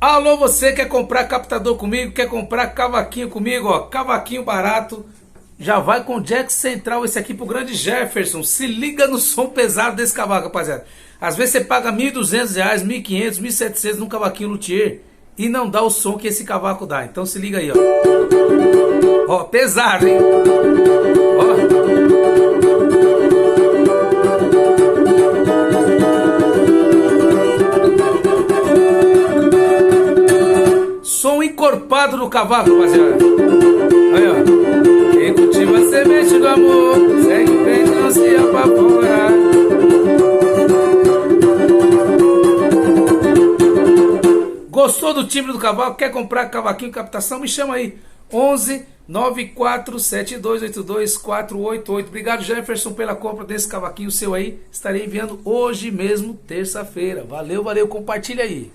Alô, você quer comprar captador comigo? Quer comprar cavaquinho comigo? Ó, cavaquinho barato. Já vai com jack central esse aqui pro grande Jefferson. Se liga no som pesado desse cavaco, rapaziada. Às vezes você paga R$1.200, R$1.500, R$1.700 num cavaquinho luthier e não dá o som que esse cavaco dá. Então se liga aí, ó. Ó, pesado, hein? Ó. Som encorpado no cavaco, rapaziada. Aí, ó. Quem cultiva a semente do amor, segue em frente, não se apavora. Gostou do timbre do cavaco? Quer comprar cavaquinho captação? Me chama aí. 11 947282 488. Obrigado, Jefferson, pela compra desse cavaquinho seu aí. Estarei enviando hoje mesmo, terça-feira. Valeu, valeu. Compartilha aí.